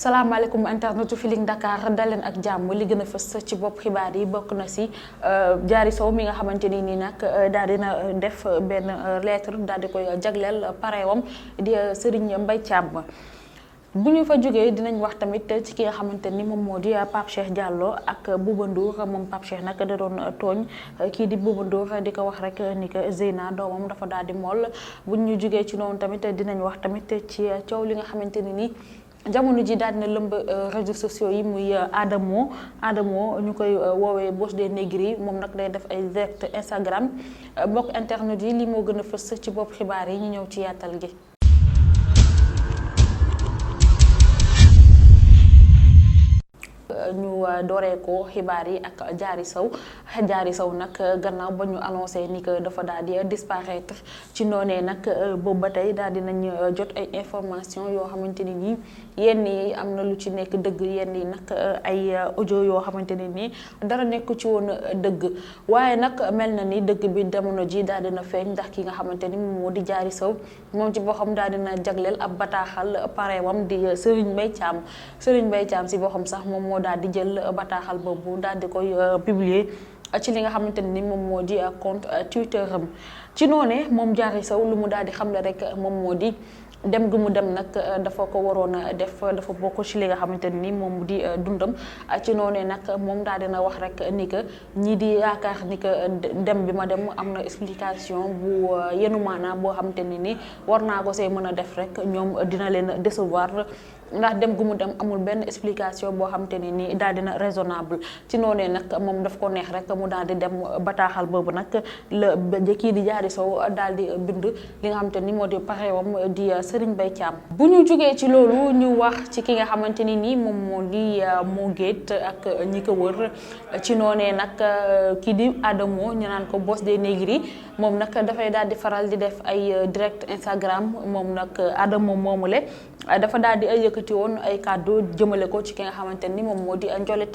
salaamaaleykum internetu Feeling Dakar daleen ak jàmm li gën a fës ci bopp xibaar yi bokk na si Diary Sow mi nga xamante ni nii nag daal dina def benn lettre daal di koy jagleel parewam di Serigne Mbaye Thiam. bu ñu fa jógee dinañ wax tamit ci ki nga xamante ni moom moo di Pape Cheikh Diallo ak Bouba Ndour moom Pape Cheikh nag da doon tooñ kii di Bouba Ndour di ko wax rek ni que Zeyna doomam dafa daal di mool bu ñu jógee ci noonu tamit dinañ wax tamit ci coow li nga xamante ni nii jamono ji daal dina lëmb réseaux sociaux yi muy Adamo ñu koy woowee boss des négri moom nag day def ay direct Instagram mbokk internet yi li moo gën a fës ci bopp xibaar yi ñu ñëw ci yaatal gi. ñu dooree ko xibaar yi ak Diary Sow nag gannaaw ba ñu annoncé ni que dafa daal di disparaître ci noonee nag boobu ba tey daal dinañ jot ay information yoo xamante ni nii yenn yi am na lu ci nekk dëgg yenn yi nag ay audio yoo xamante ni nii dara nekk ci woon dëgg waaye nag mel na ni dëgg bi jamono ji daal dina feeñ ndax ki nga xamante ni moom moo di Diary Sow moom ci boppam daal dina jagleel ab bataaxal parewam di Serigne Mbaye Thiam si boppam sax moom moo daal di jël bataaxal boobu daal di koy publier ci li nga xamante ni moom moo di compte Twitter am ci noonee moom Diary Sow lu mu daal di xamle rek moom moo di dem gi mu dem nag dafa ko waroon a def dafa bokk ci li nga xamante ni moom di dundam ci noonee nag moom daal dina wax rek ni que ñii di yaakaar ni que dem bi ma dem am na explication bu yenu maanaam boo xamante ni war naa ko see mën a def rek ñoom dina leen décevoir ndax dem gu mu dem amul benn explication boo xamante ni nii daal dina raisonnable ci noonee nag moom daf ko neex rek mu daal di dem bataaxal boobu nag la kii di Diary Sow daal di bind li nga xamante ni moo di parewam di Serigne Mbaye Thiam. bu ñu jógee ci loolu ñu wax ci ki nga xamante ni nii moom moo di moo géet ak ñi ko wër ci noonee nag kii di Adamo ñu naan ko boss des négri moom nag dafay daal di faral di def ay direct Instagram moom nag Adamo moomule dafa daal di yëkkati woon ay kàddu jëmale ko ci ki nga xamante ni moom moo di Ndiolé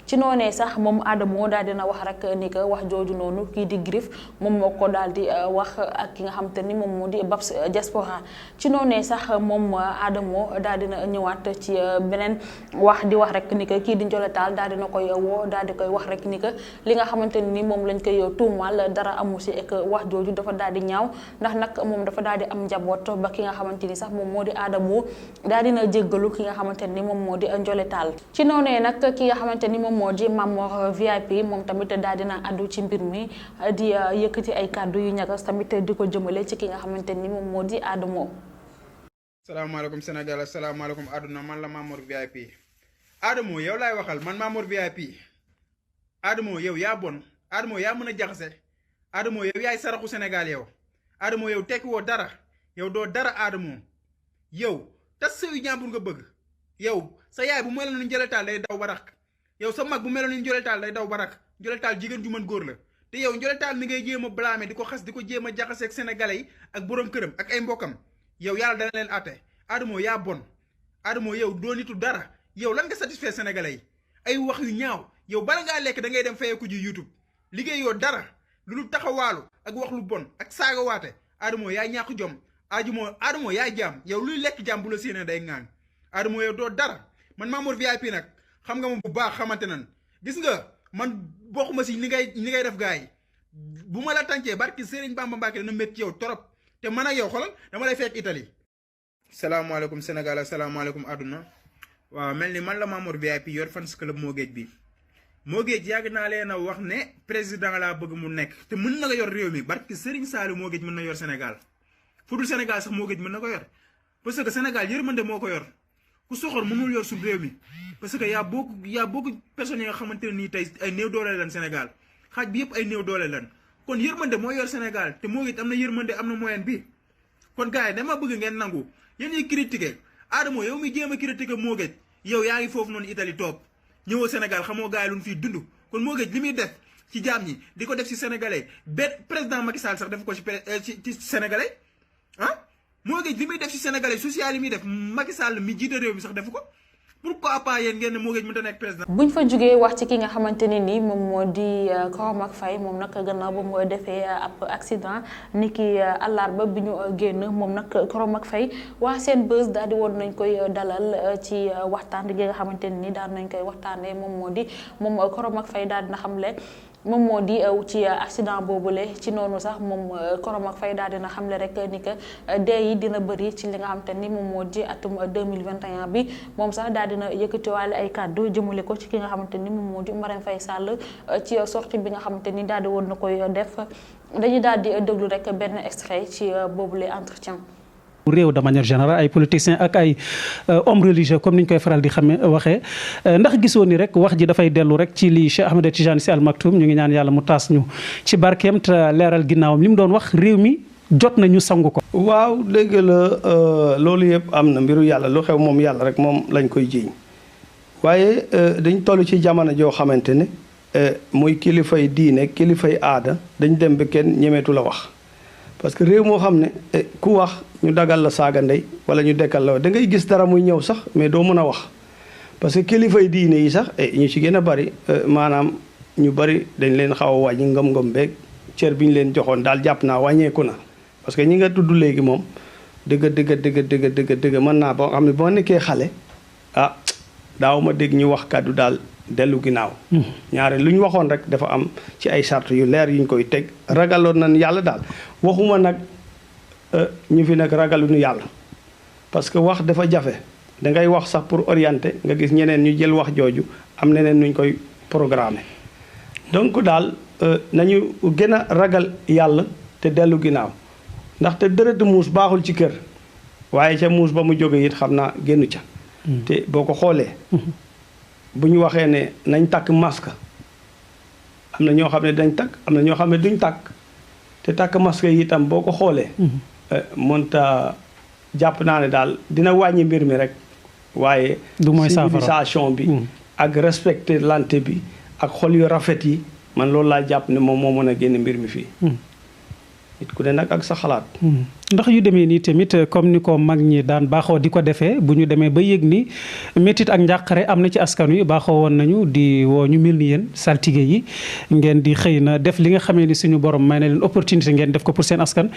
ci noonee sax moom Adamo daal dina wax rek ni que wax jooju noonu kii di Grif moom moo ko daal di wax ak ki nga xamante ni moom moo di Babs Diaspora ci noonee sax moom Adamo daal dina ñëwaat ci beneen wax di wax rek ni que kii di Ndiolé daal dina koy woo daal di koy wax rek ni que li nga xamante ni moom lañ koy tuumal dara amu si et que wax jooju dafa daal di ñaaw ndax nag moom dafa daal di am njaboot ba ki nga xamante ni sax moom moo di Adamo daal dina jéggalu ki nga xamante ni moom moo di Ndiolé ci noonee nag ki nga xamante ni moom moo di Mamor VIP moom tamit daal dina addu ci mbir mi di yëkkati ay kàddu yu ñagas tamit di ko jëmale ci ki nga xamante ni moom moo di Adamo. salaamaaleykum Sénégal asalaamaaleykum àdduna man la Mamor VIP Adamo yow laay waxal man Mamor VIP Adamo yow yaa bon Adamo yaa mën a jaxase Adamo yow yaay saraxu Sénégal yow Adamo yow tekki woo dara yow doo dara Adamo yow tas sëyu ñaambur nga bëgg yow sa yaay bu meloon ni Ndiolé day daw barak yow sa mag bu meloon ni Ndiolé day daw barak Ndiolé jigéen ju mën góor la te yow Ndiolé mi ngay jéem a blâmer di ko xas di ko jéem a jaxaseeg sénégalais yi ak borom këram ak ay mbokkam yow yàlla dana leen àtte Adamo yaa bon Adamo yow doo nitu dara yow lan nga satisfaire sénégalais yi ay wax yu ñaaw yow bala ngaa lekk da ngay dem fayeku ji YouTube liggéey yoo dara lu taxawaalu ak wax lu bon ak saaga waate Adamo yaa ñàkk jom Adamo yaa jaam yow luy lekk jaam bu la séenee day ŋaan Adamo yow doo dara man Mamor VIP nag xam nga moom bu baax xamante nan gis nga man bokkuma si ni ngay def gars yi bu ma la tàncee barki Serigne Bamba Mbacke dana métti yow trop te man ak yow xoolal dama lay fekk Italie. salaamaaleykum Sénégal asalaamaaleykum àdduna waaw mel ni man la Mamor VIP yor fans club moo géej bi moo géej yàgg naa leen a wax ne président laa bëgg mu nekk te mën na ko yor réew mi barki Serigne Saliou moo géej mën na yor Sénégal. fudul Sénégal sax moo géej mën na ko yor parce que Sénégal yërmande moo ko yor ku soxor mënul yor suñu réew mi parce que y a beaucoup personnes yi nga xamante ne nii tey ay néew doole lan Sénégal xaaj bi yëpp ay néew doole lan kon yërmande moo yor Sénégal te moo géej am na yërmande am na moyen bi kon gars yi dama bëgg ngeen nangu yéen ñuy critiquer Adamo yow mi jéem a critiquer moo géej yow yaa ngi foofu noonu Italie toog ñëwoo Sénégal xamoo gars yi lu ñu fiy dund kon moo géej li muy def ci jaam ñi di ko def ci sénégalais benn président Macky Sall sax def ko ci sénégalais moo géej li muy def ci sénégalais social yi muy def Macky Sall mi jiite réew mi sax defu ko pourquoi pas yéen ngeen ne moo gën mënta nekk président. buñ fa jógee wax ci ki nga xamante ne ni moom moo di Koromak Faye moom nag gannaaw ba mu defee ab accident ni ki àllarba bi ñu génn moom nag Koromak Faye waa seen bës daal di woon nañ koy dalal ci waxtaan gi nga xamante ne ni daal nañ koy waxtaanee moom moo di moom Koromak Faye daal dina xamle moom moo di ci accident boobule ci noonu sax moom Koromak Faye daal dina xamle rek ni que dee yi dina bëri ci li nga xamante ni moom moo di atum 2021 bi moom sax daal dina yëkkatiwaale ay kàddu jëmale ko ci ki nga xamante ni moom moo di Marème Faye Sall ci sortie bi nga xamante ni daal di woon na koy def dañuy daal di déglu rek benn extrait ci boobule entretien. réew de manière générale ay politiciens ak ay hommes religieux comme ni ñu koy faral di xamee waxee ndax gisoo ni rek wax ji dafay dellu rek ci li Cheikh Ahmed Tidiane Sy Al Maktoum ñu ngi ñaan yàlla mu taas ñu ci barkeem te leeral ginnaawam li mu doon wax réew mi jot na ñu sangu ko. waaw dégg la loolu yëpp am na mbiru yàlla lu xew moom yàlla rek moom lañ koy jiiñ waaye dañ toll ci jamono joo xamante ne muy kilifay diine kilifay aada dañ dem ba kenn ñemeetu la wax. parce que réew moo xam ne ku wax ñu dagal la saaga ndey wala ñu dekkal la da ngay gis dara muy ñëw sax mais doo mën a wax parce que kilifay diine yi sax ñu ci gën a bari maanaam ñu bari dañ leen xaw a wàññi ngëm-ngëm beeg cër bi ñu leen joxoon daal jàpp naa wàññeeku na. parce que ñi nga tudd léegi moom dëgg mën naa boo xam ne boo nekkee xale daaw ma dégg ñu wax kàddu daal dellu ginnaaw. ñaare lu ñu waxoon rek dafa am ci ay charte yu leer yuñ koy teg ragaloon nañ yàlla daal waxuma nag ñu fi nag ragaluñu yàlla parce que wax dafa jafe da ngay wax sax pour orienter nga gis ñeneen ñu jël wax jooju am neneen nuñ koy programmer donc daal nañu gën a ragal yàlla te dellu ginnaaw ndaxte dërëtu muus baaxul ci kër waaye ca muus ba mu jóge it xam naa génnu ca te boo ko xoolee bu ñu waxee ne nañ takk masque am na ñoo xam ne dañ takk am na ñoo xam ne duñ takk te takk masque yi itam boo ko xoolee mënta jàpp naa ne daal dina wàññi mbir mi rek waaye du mooy civilisation bi ak respecté lante bi ak xol yu rafet yi man loolu laa jàpp ne moom moo mën a génn mbir mi fii nit ku ne nag ak sa xalaat. ndax yu demee nii tamit comme ni ko mag ñi daan baaxoo di ko defee bu ñu demee ba yëg ni métit ak njàqare am na ci askan wi baaxoo woon nañu di woo ñu mel ni yéen saltige yi ngeen di xëy na def li nga xamee ni suñu borom may na leen opportunité ngeen def ko pour seen askan.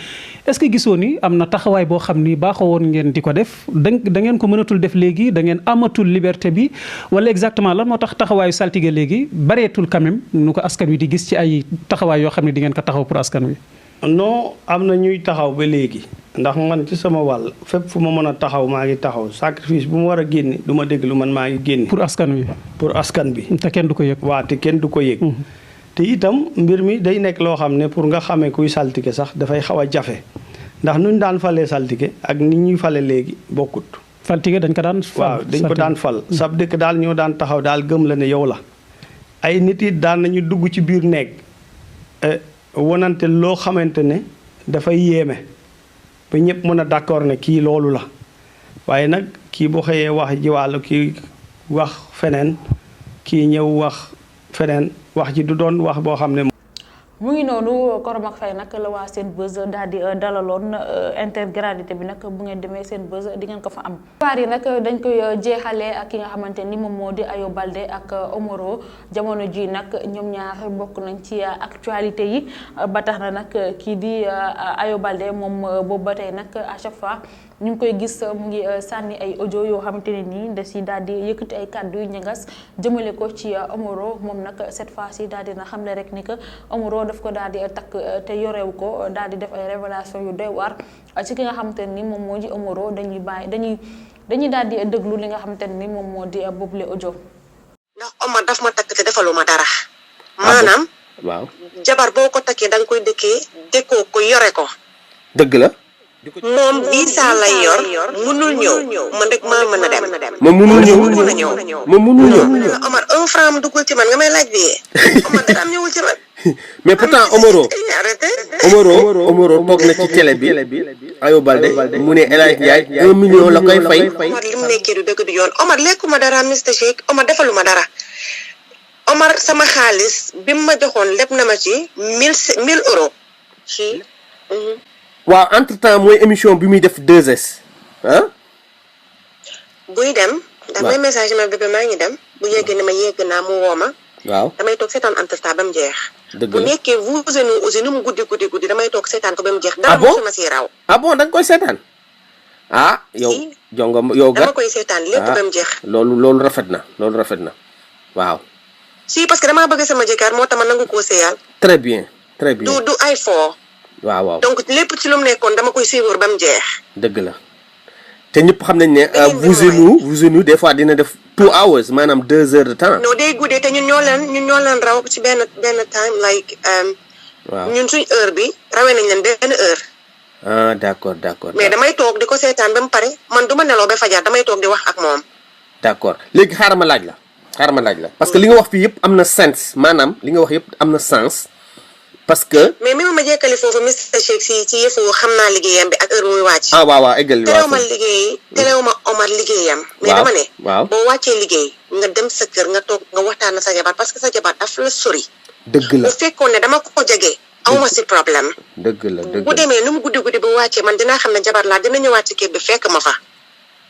est-ce que gisoo ni am na taxawaay boo xam ni baaxoo woon ngeen di ko def da ngeen ko mënatul def léegi da ngeen amatul liberté bi wala exactement lan moo tax taxawaayu saltige léegi bareetul quand même nu ko askan wi di gis ci ay taxawaay yoo xam ne di ngeen ko taxaw pour askan wi. non am na ñuy taxaw ba léegi ndax man ci sama wàll fépp fu ma mën a taxaw maa ngi taxaw sacrifice bu mu war a génne du ma déglu man maa ngi génne. pour askan wi. pour askan bi. te kenn du ko yëg. waaw te kenn du ko yëg. te itam mbir mi day nekk loo xam ne pour nga xamee kuy saltige sax dafay xaw a jafe ndax nuñ daan falee saltige ak ni ñuy fale léegi bokkut. saltige dañ ko daan fal. waaw dañ ko daan fal. sab dëkk daal ñoo daan taxaw daal gëm la ne yow la. ay nit it daan nañu dugg ci biir néeg wonante loo xamante ne dafay yéeme ba ñëpp mën a d'accord ne kii loolu la waaye nag kii bu xëyee wax ji wàllu kii wax feneen kii ñëw wax feneen wax ji du doon wax boo xam ne. mu ngi noonu Koromak Faye nag la waa seen buzz daal di dalaloon intégralité bi nag bu ngeen demee seen buzz di ngeen ko fa am. xibaar yi nag dañ koy jeexalee ak ki nga xamante ni moom moo di Ayo Balde ak Omoro jamono ji nag ñoom ñaar bokk nañ ci actualité yi ba tax na nag kii di Ayo Balde moom boobu ba tey nag à chaque fois ñu ngi koy gis mu ngi sànni ay audio yoo xamante ne nii da si daal di yëkkati ay kàddu yu ñagas jëmale ko ci Omoro moom nag cette fois ci daal dina xamle rek ni que Omoro daf ko daal di takk te yorewu ko daal di def ay révélation yu doy waar ci ki nga xamante ni moom moo di Omoro dañuy daal di déglu li nga xamante ni moom moo di boobule audio. ndax Omar daf ma takk te defaluma dara. maanaam. waaw jabar boo ko takkee da nga koy dëkkoo ko yore ko. dëgg la. moom visa lay yor munul ñëw man rek maa mën a dem. moom munul ñëw moom munul ñëw. Omar 1 franc mu duggul ci man nga may laaj bi Omar dara am ñëwul ci man. mais pourtant Omoro toog na ci télé bi Ayo Balde mu ne El Hadj Ndiaye 1 million la koy fay. Omar li mu nekkee du dëgg du yoon Omar lekkuma dara Mr Cheikh Omar defaluma dara Omar sama xaalis bi mu ma joxoon lépp na ma ci 1000 euros. waaw entre temps mooy émission bi muy def 2S ah. buy dem ndax may message ma bébé maa ngi dem bu yeggee ne ma yegg naa mu woo ma. waaw damay toog seetaan Anta ba mu jeex. dëgg bu la nekkee vous et nous aussi nu mu guddi damay toog seetaan ko ba mu jeex. Ah bon dara ma si raw. ah bon da nga koy seetaan. ah yow Si. jongo yow dama gat koy seetaan lépp ba mu jeex. loolu rafet na waaw. si parce que damaa bëgg sama jëkkër moo tax ma nangu koo seeyal. très bien du ay foo. waaw donc lépp ci lu mu nekkoon dama koy suivre ba mu jeex. dëgg la te ñëpp xam nañ ne vous et nous des fois dina def 2 hours maanaam 2 heures de temps. non day guddee te ñun ñoo leen raw ci benn time like. waaw ñun suñ heure bi rawee nañ leen benn heure. ah d'accord mais damay toog di ko seetaan ba mu pare man du ma neloo ba fajar damay toog di wax ak moom. d'accord léegi xaaral ma laaj la parce que li nga wax fii yëpp am na sens maanaam li nga wax yëpp am na sens parce que. mais même ma jekkali foofu Mr Cheikh ci yëfu xam naa liggéeyam bi ak heure muy wàcc. ah waaw eggal terew ma Omar liggéeyam. mais dama ne. waaw boo wàccee liggéey nga dem sa kër nga toog nga waxtaan sa jabar parce que sa jabar daf la sori. dëgg la bu fekkoon ne dama ko jege. awma si problème. dëgg la bu demee nu mu guddi bu wàccee man dinaa xam ne jabar laa dina ñëwaat ci kër bi fekk ma fa.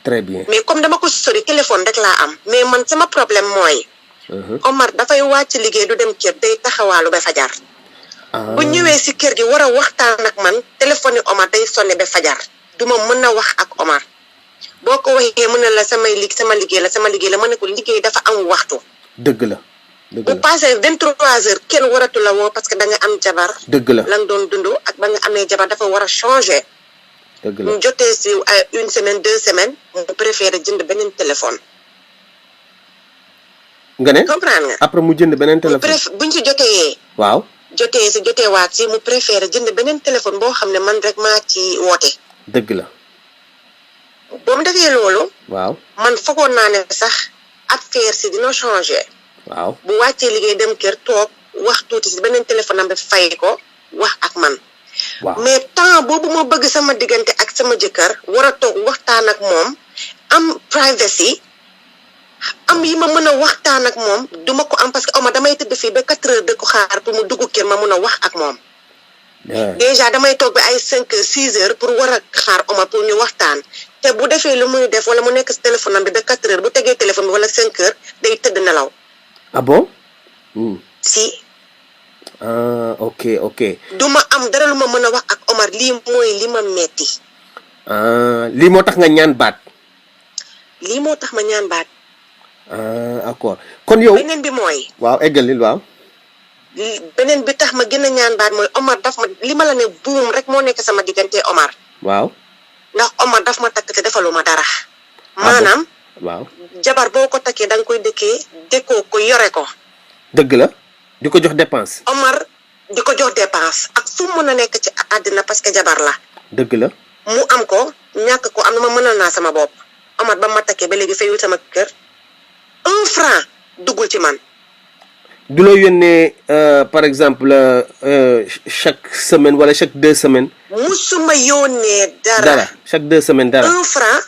très bien mais comme dama ko sori téléphone rek laa am mais man sama problème mooy. Omar dafay wàcc liggéey du dem kër day taxawaalu ba fajar. bu ñëwee si kër gi war a waxtaan ak man téléphone yi Omar day sonné ba fajar du ma mën a wax ak Omar boo ko waxee mën na la sama liggéey la ma ne ko liggéey dafa am waxtu. dëgg la. bu passé 23h kenn waratu la woo parce que da nga am jabar. dëgg la lan doon dund ak ba nga amee jabar dafa war a changer. dëgg la mu jotee si ay 1 semaine 2 semaines mu préféré jënd beneen téléphone. nga ne comprendre nga. après mu jënd beneen téléphone buñ si jotee. waaw. joteewaat si mu préféré jënd beneen téléphone boo xam ne man rek maa ci woote. dëgg la. boo mu defee loolu. waaw man foogoon naa ne sax affaire si dina changer. waaw bu wàccee liggéey dem kër toog wax tuuti si beneen téléphone am bi fay ko wax ak man. waaw mais temps boobu ma bëgg sama diggante ak sama jëkkër war a toog waxtaan ak moom am privacy am yi ma mën a waxtaan ak moom duma ko am parce que Omar damay tëdd fii ba 4 heures de ko xaar pour mu dugg kër ma mën a wax ak moom. déjà damay toog ba ay 5 heures 6 heures pour war a xaar Omar pour ñu waxtaan te bu defee lu muy def wala mu nekk si téléphone am bi ba 4 heures bu tegee téléphone bi wala 5 heures day tëdd nelaw. ah bon. si. ok. du ma am dara lu ma mën a wax ak Omar lii mooy li ma metti. lii moo tax nga ñaan baat. lii moo tax ma ñaan baat. d'accord kon yow. beneen bi mooy. waaw eggalil waaw. beneen bi tax ma gën a ñaan baat mooy Omar daf ma li ma la ne buum rek moo nekk sama diggante Omar. waaw. ndax Omar daf ma takk te defalu ma dara. maanaam. waaw. jabar boo ko takkee da nga koy dëkkoo ko yore ko. dëgg la di ko jox dépense. Omar di ko jox dépense ak fu mu mën a nekk ci àddina parce que jabar la. dëgg la. mu am ko ñàkk ko am na ma mënal naa sama bopp Omar ba ma takkee ba léegi fayul sama kër 1 franc duggul ci man. du la yónnee par exemple chaque semaine wala chaque 2 semaines. musuma yónnee dara. chaque 2 semaines dara. 1 franc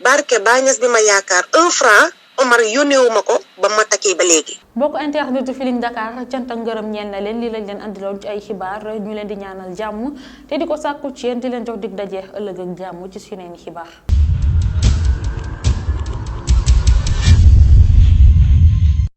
barke bàññees bi ma yaakaar 1 franc Omar yónneewuma ko ba ma takkee ba léegi. mbokk internet Feeling Dakar cant ak ngërëm ñeel na leen lii lañ leen andiloon ci ay xibaar ñu leen di ñaanal jàmm te di ko sàkku ci yéen di leen jox dig daje ëllëg ak jàmm ci yeneen xibaar.